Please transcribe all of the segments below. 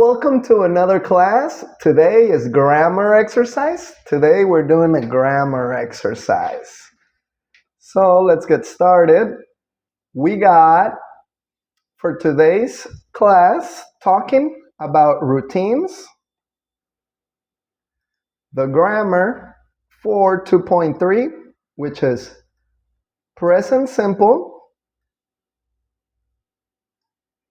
welcome to another class. Today is grammar exercise. Today we're doing a grammar exercise. So let's get started. We got, for today's class, talking about routines, the grammar for 2.3, which is present simple,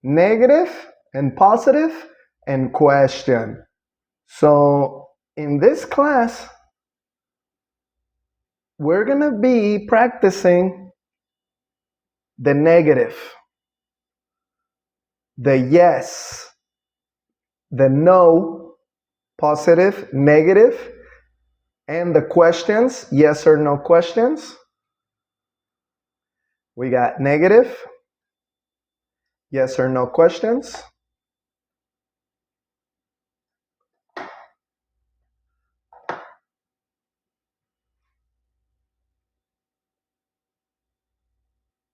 negative and positive, and question. So in this class, we're going to be practicing the negative, the yes, the no, positive, negative, and the questions, yes or no questions. We got negative, yes or no questions.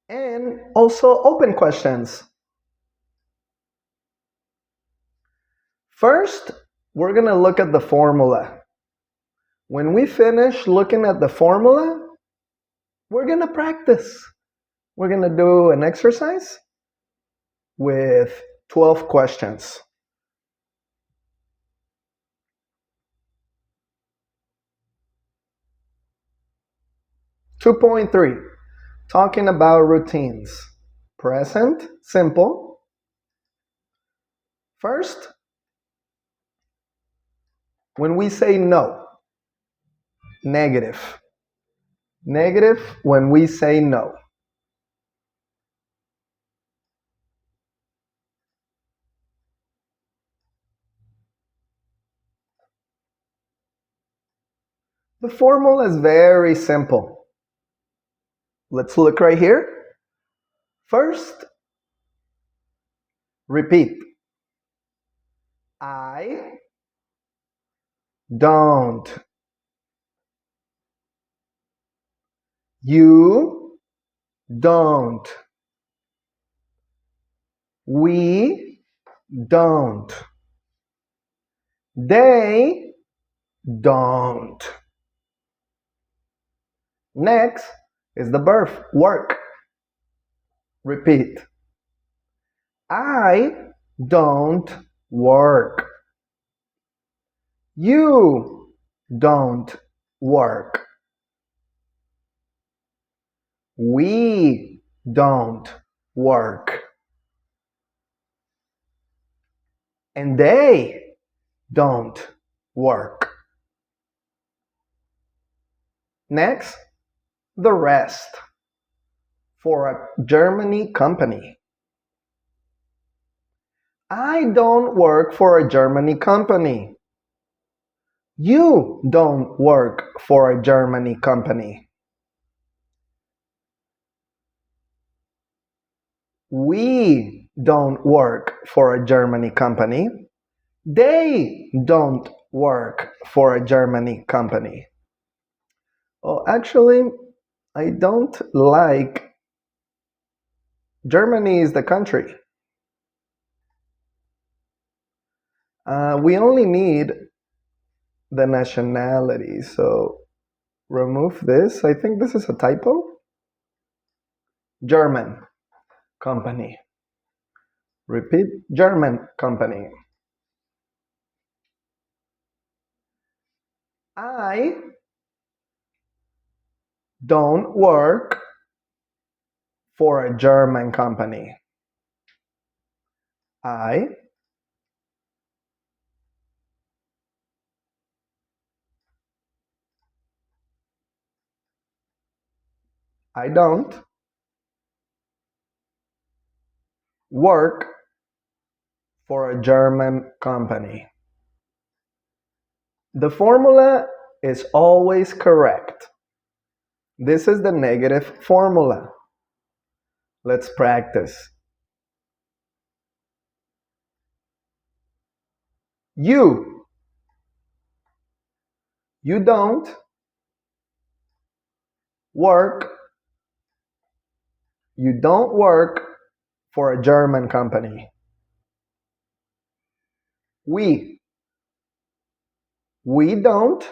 And also open questions. First, we're going to look at the formula. When we finish looking at the formula, we're going to practice. We're going to do an exercise with 12 questions. (2.3) Talking about routines. Present simple. First, when we say no, negative. Negative when we say no. The formula is very simple. Let's look right here. First, repeat. I don't. You don't. We don't. They don't. Next is the verb, work. Repeat. I don't work. You don't work. We don't work. And they don't work. Next, the rest. For a Germany company. I don't work for a Germany company. You don't work for a Germany company. We don't work for a Germany company. They don't work for a Germany company. Oh, actually, I don't like Germany is the country. We only need the nationality, so remove this. I think this is a typo. German company. Repeat, German company. I don't work for a German company. I don't work for a German company. The formula is always correct. This is the negative formula. Let's practice. You don't work. You don't work for a German company. We. We don't.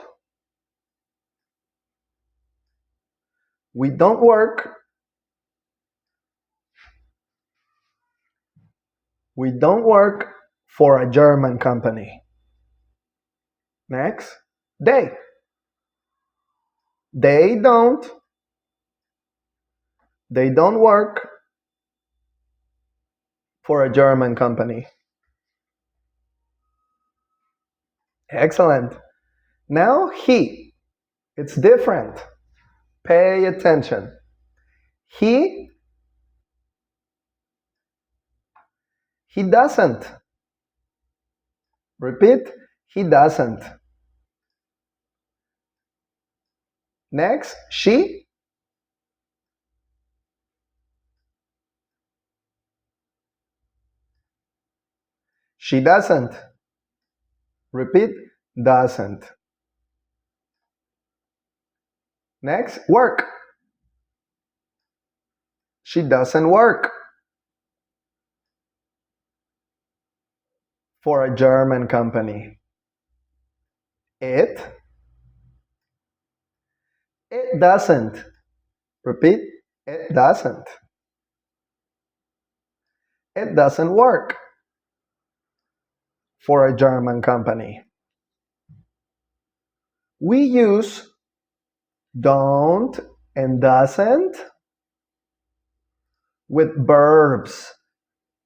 We don't work. We don't work for a German company. Next, they. They don't. They don't work for a German company. Excellent. Now he. It's different. Pay attention. He doesn't. Repeat. He doesn't. Next, she. She doesn't. Repeat. Doesn't. Next, work. She doesn't work for a German company. It doesn't. Repeat. It doesn't. It doesn't work for a German company. We use don't and doesn't with verbs.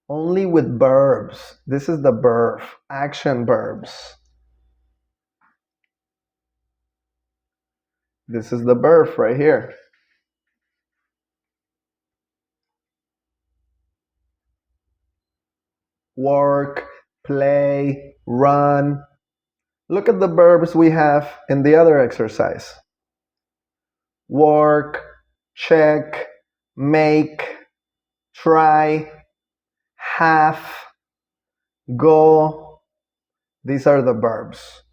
Only with verbs. This is the verb, action verbs. This is the verb right here. Work, play, run. Look at the verbs we have in the other exercise. Work, check, make, try, have, go. These are the verbs.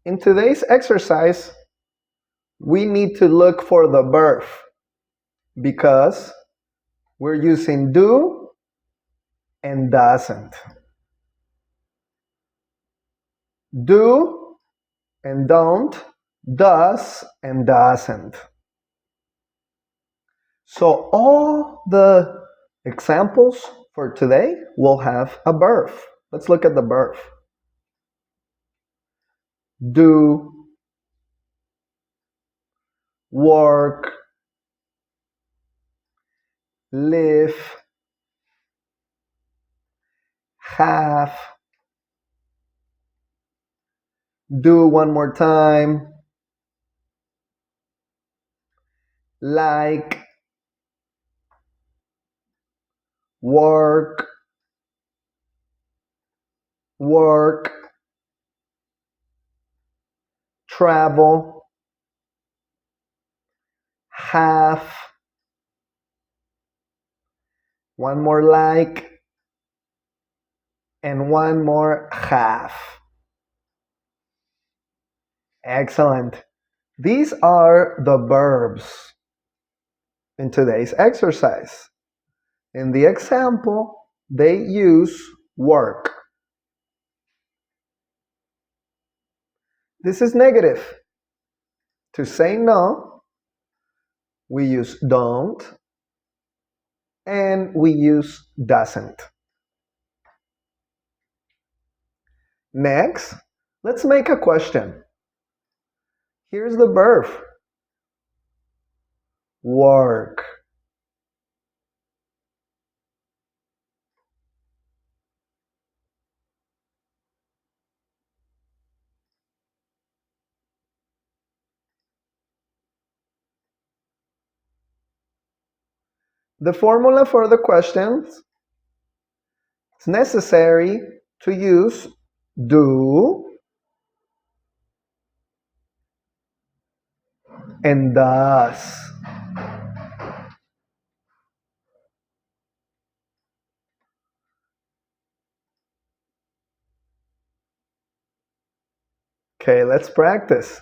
In today's exercise, we need to look for the verb because we're using do and doesn't. Do and don't, does and doesn't. So all the examples for today will have a verb. Let's look at the verb. Do, work, live, have, do one more time, like, work, work, travel, have, one more like, and one more have. Excellent. These are the verbs in today's exercise. In the example, they use work. This is negative. To say no, we use don't and we use doesn't. Next, let's make a question. Here's the verb. Work. The formula for the questions, it's necessary to use do and does. Okay, let's practice.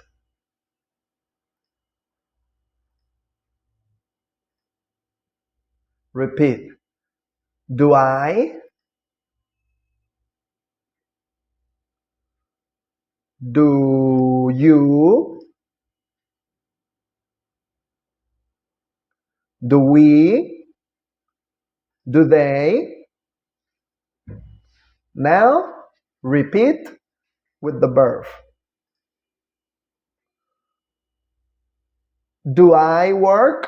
Repeat. Do I? Do you? Do we? Do they? Now, repeat with the verb. Do I work?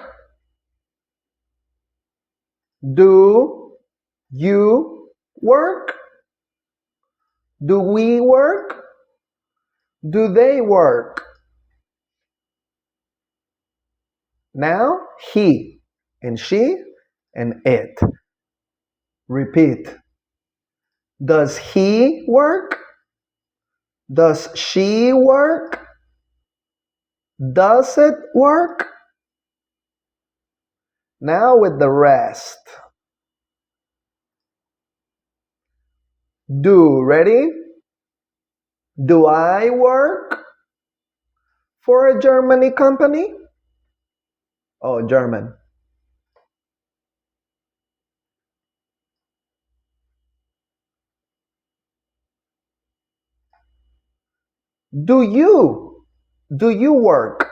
Do you work? Do we work? Do they work? Now, he and she and it. Repeat. Does he work? Does she work? Does it work? Now with the rest. Do, ready? Do I work for a Germany company? Oh, German. Do you work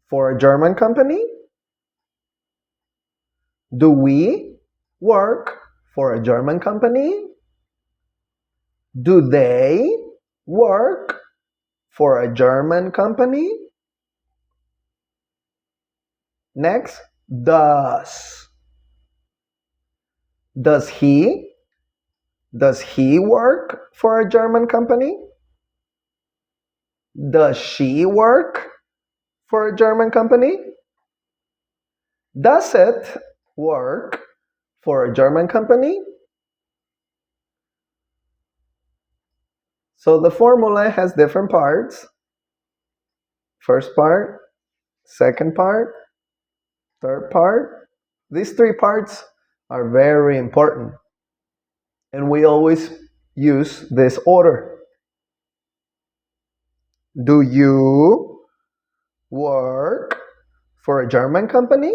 for a German company? Do we work for a German company? Do they work for a German company? Next, does. Does he? Does he work for a German company? Does she work for a German company? Does it work for a German company? So the formula has different parts. First part, second part, third part. These three parts are very important. And we always use this order. Do you work for a German company?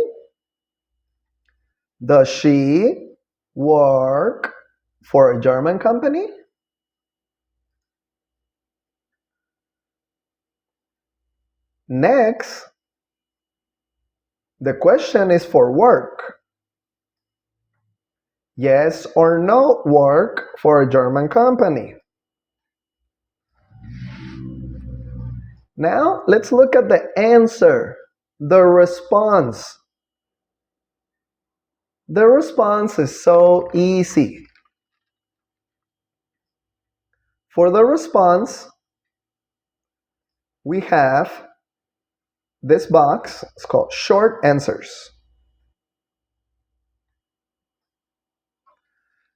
Does she work for a German company? Next, the question is for work. Yes or no work for a German company? Now, let's look at the answer, the response. The response is so easy. For the response, we have this box. It's called short answers.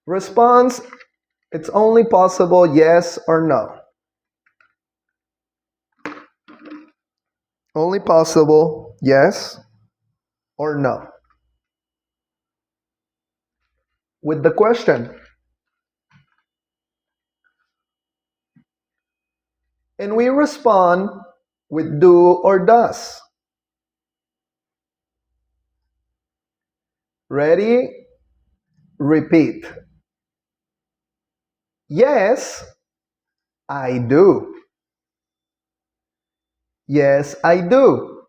Response, it's only possible yes or no. Only possible yes or no. With the question. And we respond with do or does. Ready? Repeat. Yes, I do. Yes, I do.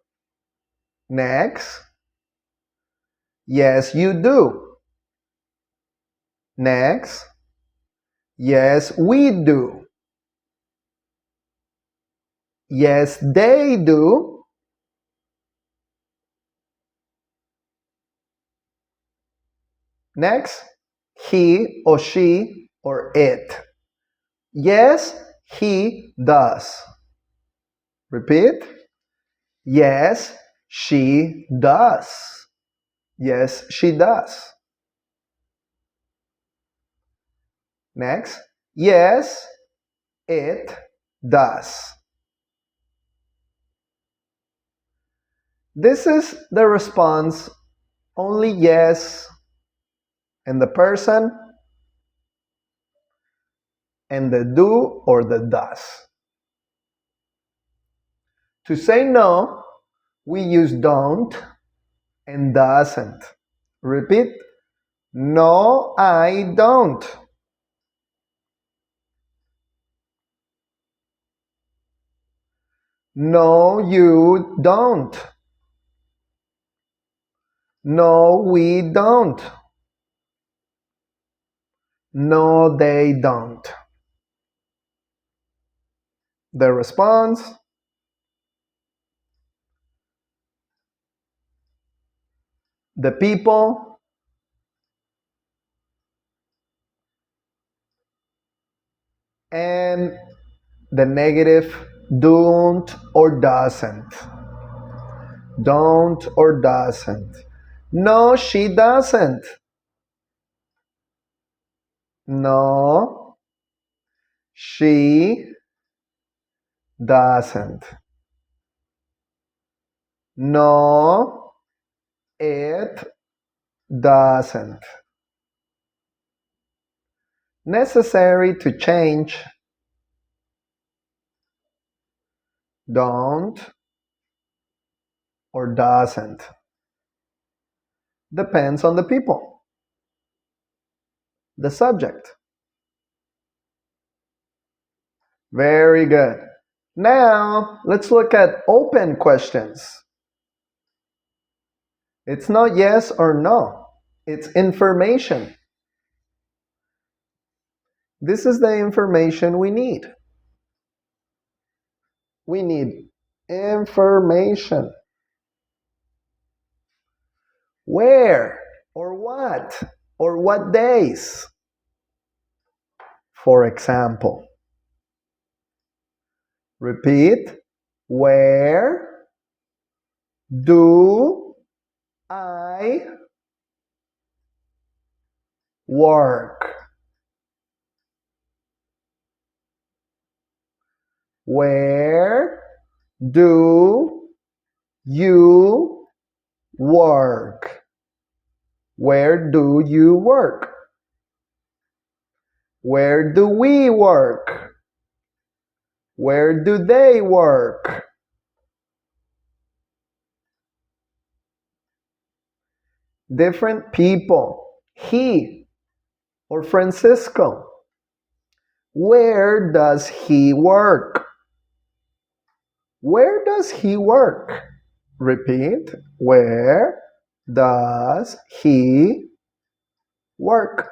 Next. Yes, you do. Next. Yes, we do. Yes, they do. Next, he or she or it. Yes, he does. Repeat. Yes, she does. Yes, she does. Next. Yes, it does. This is the response, only yes, and the person, and the do or the does. To say no, we use don't and doesn't. Repeat. No, I don't. No, you don't. No, we don't. No, they don't. The response: the people, and the negative don't or doesn't. Don't or doesn't. No, she doesn't. No, she doesn't. No, it doesn't. Necessary to change: don't or doesn't. Depends on the people. The subject. Very good. Now, let's look at open questions. It's not yes or no. It's information. This is the information we need. We need information. Where or what days? For example, repeat. Where do I work? Where do you work? Where do you work? Where do we work? Where do they work? Different people. He or Francisco. Where does he work? Where does he work? Repeat. Where does he work?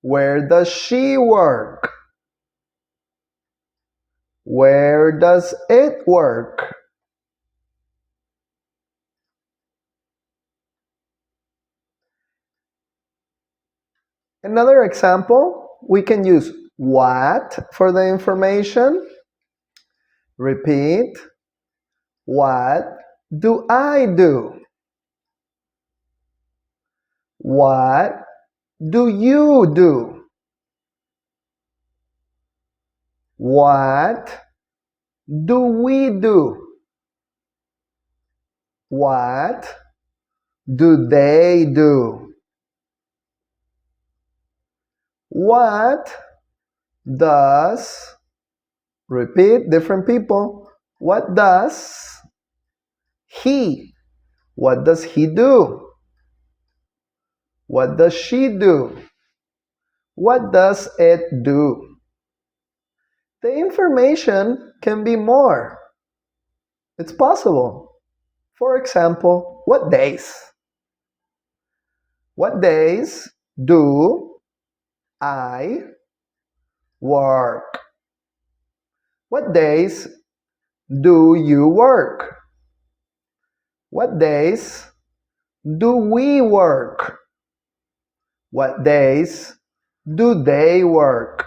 Where does she work? Where does it work? Another example, we can use what for the information. Repeat. What do I do? What do you do? What do we do? What do they do? What does, repeat, different people, what does he, what does he do? What does she do? What does it do? The information can be more. It's possible. For example, what days? What days do I work? What days do you work? What days do we work? What days do they work?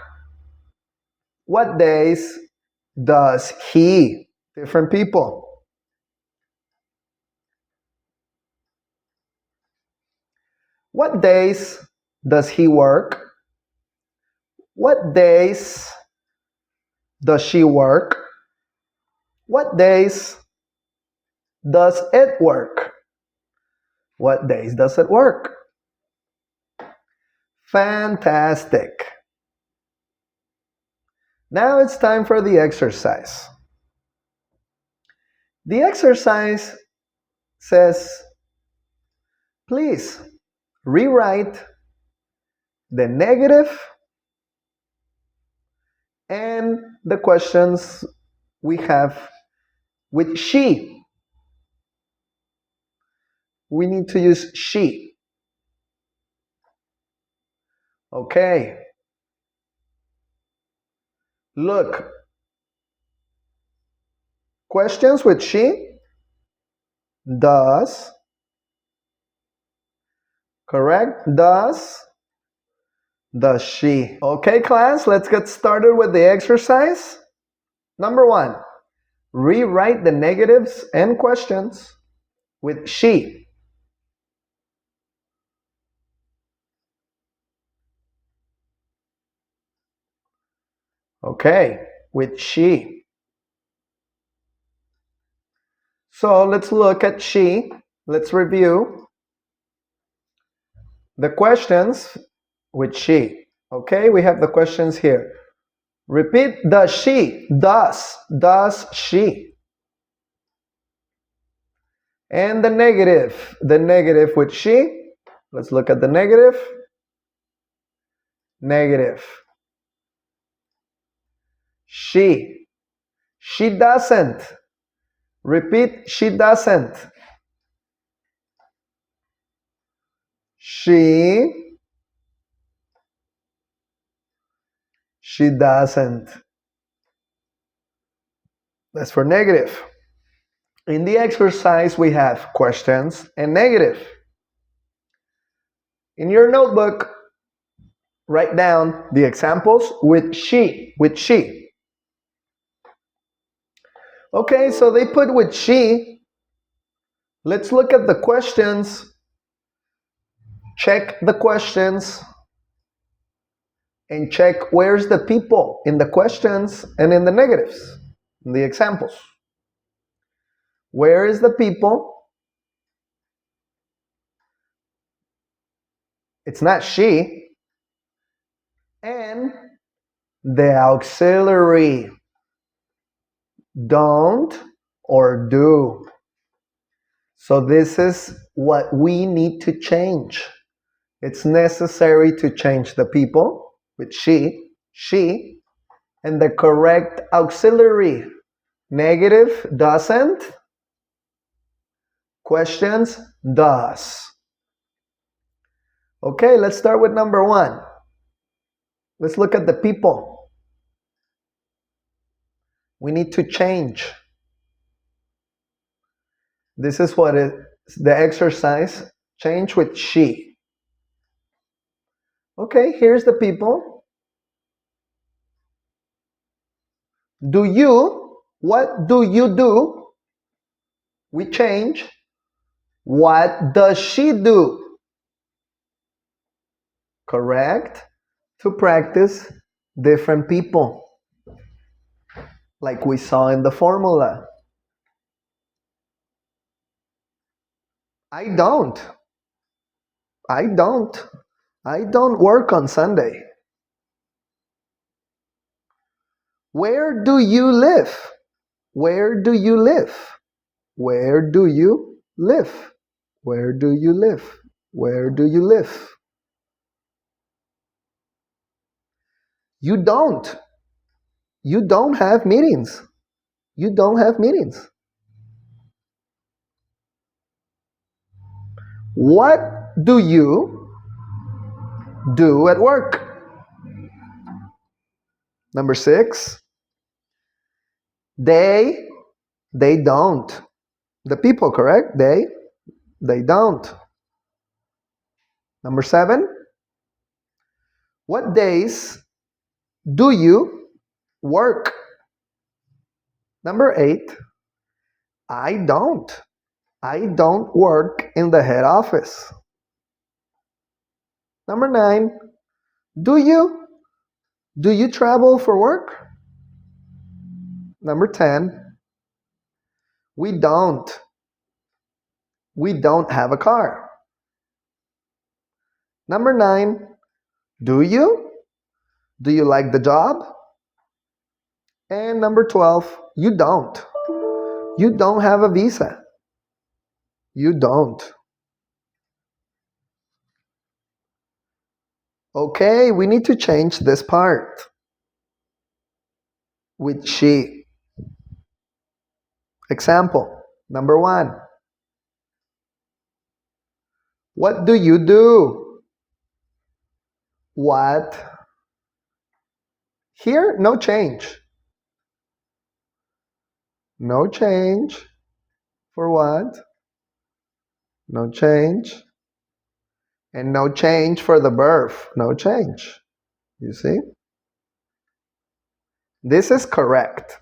What days does he? Different people. What days does he work? What days does she work? What days does it work? What days does it work? Fantastic. Now it's time for the exercise. The exercise says Please rewrite the negative and the questions we have with she. We need to use she. Okay. Look. Questions with she. Does. Correct? Does she. Okay, class, let's get started with the exercise. Number 1. Rewrite the negatives and questions with she. Okay, with she. So let's look at she. Let's review the questions with she. Okay, we have the questions here. Repeat does she. Does she. And the negative with she. Let's look at the negative. Negative. She doesn't. Repeat, she doesn't. She doesn't. That's for negative. In the exercise, we have questions and negative. In your notebook, write down the examples with she. Okay, so they put with she. Let's look at the questions. Check the questions. And check where's the people in the questions and in the negatives, in the examples. Where is the people? It's not she. And the auxiliary. Don't or do. So this is what we need to change. It's necessary to change the people with she, and the correct auxiliary. Negative, doesn't. Questions, does. Okay, let's start with number 1. Let's look at the people. We need to change. This is what is the exercise. Change with she. Okay, here's the people. Do you, what do you do? We change. What does she do? Correct? To practice different people. Like we saw in the formula. I don't work on Sunday. Where do you live? Where do you live? Where do you live? Where do you live? Where do you live? You don't. You don't have meetings. You don't have meetings. What do you do at work? Number 6. They don't. The people, correct? They don't. Number 7. What days do you work? Number 8. I don't work in the head office. Number 9. Do you travel for work? Number 10. We don't have a car. Number 9. Do you like the job? And number 12. You don't have a visa. You don't. Okay, we need to change this part with she. Example, number 1. What do you do? What? Here, no change. No change. For what? No change. And no change for the verb. No change. You see? This is correct.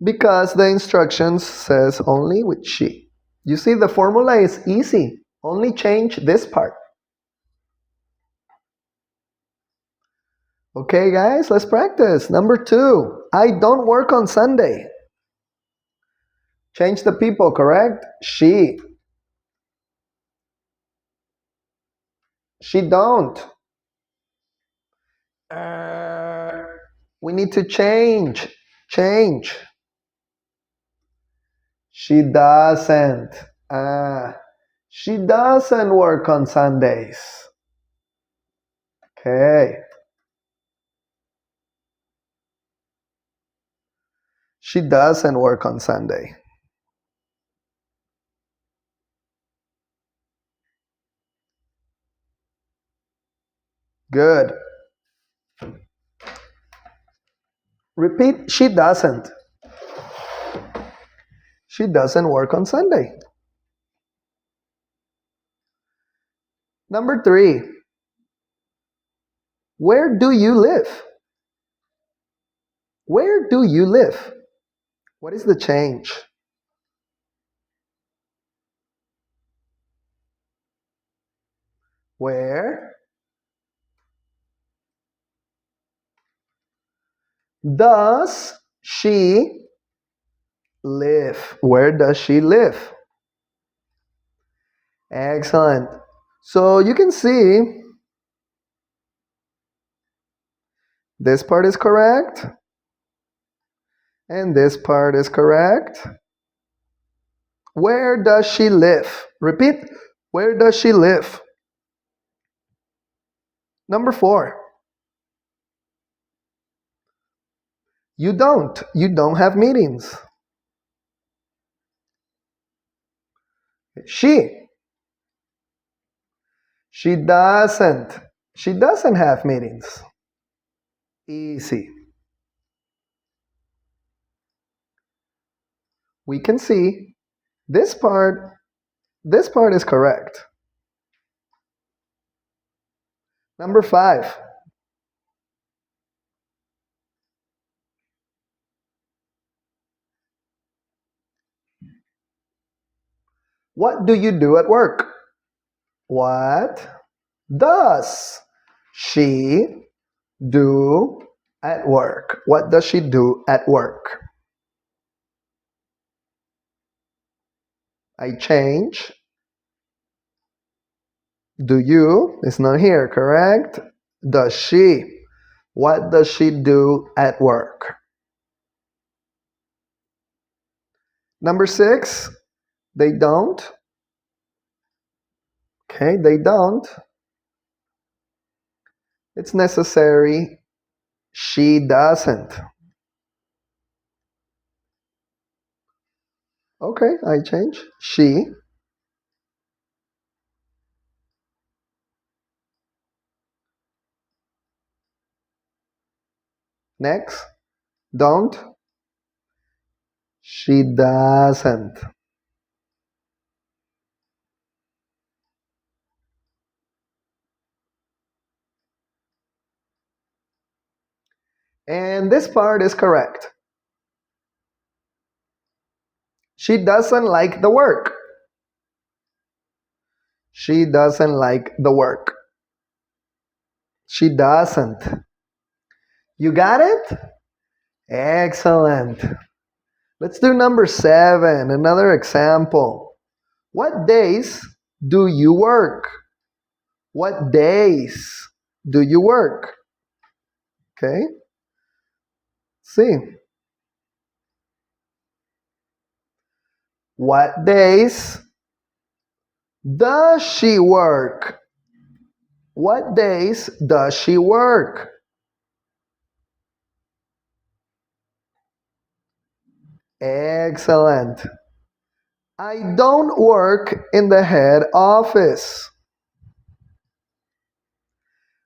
Because the instructions says only with she. You see, the formula is easy. Only change this part. Okay, guys, let's practice. Number 2, I don't work on Sunday. Change the people, correct? She. She don't. We need to change. Change. She doesn't. She doesn't work on Sundays. Okay. She doesn't work on Sunday. Good. Repeat, she doesn't. She doesn't work on Sunday. Number 3. Where do you live? Where do you live? What is the change? Where does she live? Where does she live? Excellent. So you can see this part is correct. And this part is correct. Where does she live? Repeat. Where does she live? Number 4. You don't. You don't have meetings. She. She doesn't. She doesn't have meetings. Easy. We can see this part is correct. Number 5. What do you do at work? What does she do at work? What does she do at work? I change. Do you is not here, correct? Does she? What does she do at work? Number 6, they don't. Okay, they don't. It's necessary. She doesn't. Okay, I change. She. Next. Don't. She doesn't. And this part is correct. She doesn't like the work. She doesn't like the work. She doesn't. You got it? Excellent. Let's do number 7, another example. What days do you work? What days do you work? Okay. See. What days Does she work? What days does she work? Excellent. I don't work in the head office.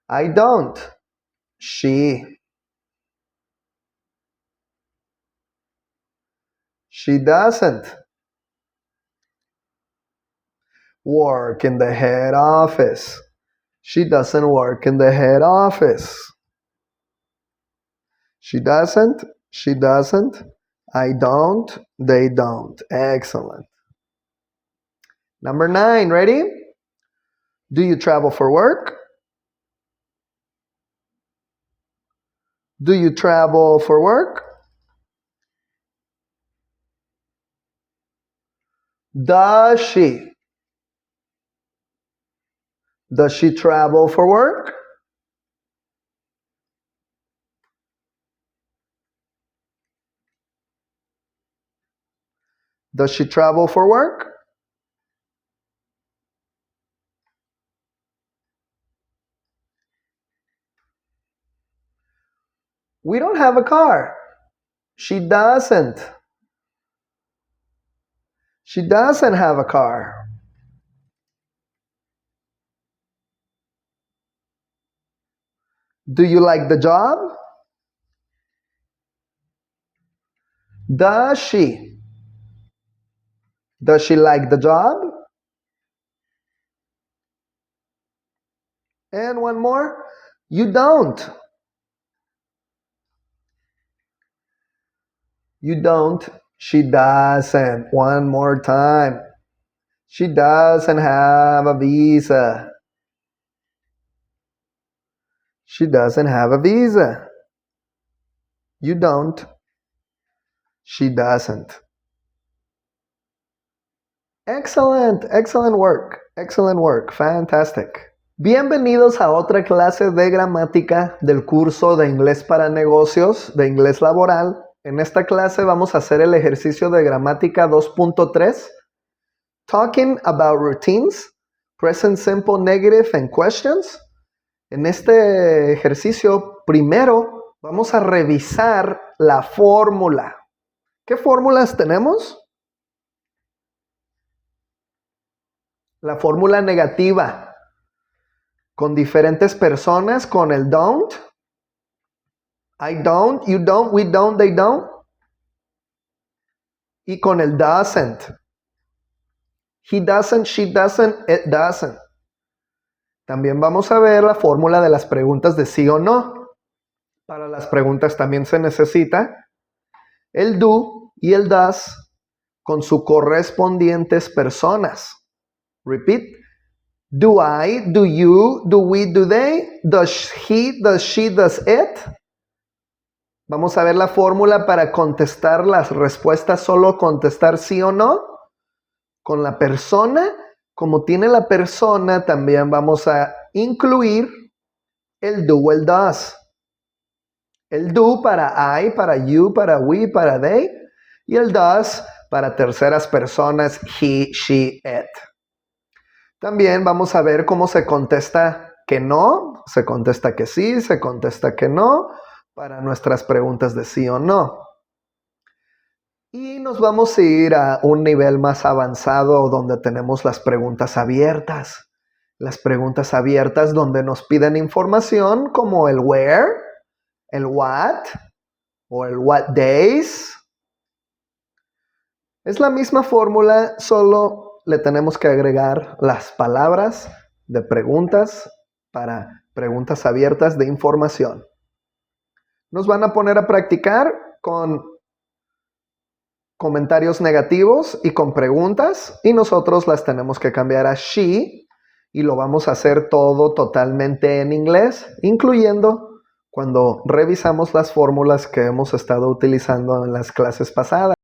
I don't. She doesn't work in the head office. She doesn't work in the head office. She doesn't. I don't. They don't. Excellent. Number 9, ready? Do you travel for work? Do you travel for work? Does she? Does she travel for work? Does she travel for work? We don't have a car. She doesn't. She doesn't have a car. Do you like the job? Does she? Does she like the job? And one more. You don't. You don't. She doesn't. One more time. She doesn't have a visa. She doesn't have a visa. You don't. She doesn't. Excellent, excellent work, fantastic. Bienvenidos a otra clase de gramática del curso de inglés para negocios, de inglés laboral. En esta clase vamos a hacer el ejercicio de gramática 2.3, Talking about routines, present simple, negative and questions. En este ejercicio, primero vamos a revisar la fórmula. ¿Qué fórmulas tenemos? La fórmula negativa con diferentes personas, con el don't. I don't, you don't, we don't, they don't. Y con el doesn't. He doesn't, she doesn't, it doesn't. También vamos a ver la fórmula de las preguntas de sí o no. Para las preguntas también se necesita el do y el does con sus correspondientes personas. Repeat. Do I, do you, do we, do they, does he, does she, does it. Vamos a ver la fórmula para contestar las respuestas, solo contestar sí o no. Con la persona, como tiene la persona, también vamos a incluir el do o el does. El do para I, para you, para we, para they. Y el does para terceras personas, he, she, it. También vamos a ver cómo se contesta que no, se contesta que sí, se contesta que no, para nuestras preguntas de sí o no. Y nos vamos a ir a un nivel más avanzado donde tenemos las preguntas abiertas. Las preguntas abiertas donde nos piden información como el where, el what o el what days. Es la misma fórmula, solo le tenemos que agregar las palabras de preguntas para preguntas abiertas de información. Nos van a poner a practicar con comentarios negativos y con preguntas y nosotros las tenemos que cambiar a she y lo vamos a hacer todo totalmente en inglés, incluyendo cuando revisamos las fórmulas que hemos estado utilizando en las clases pasadas.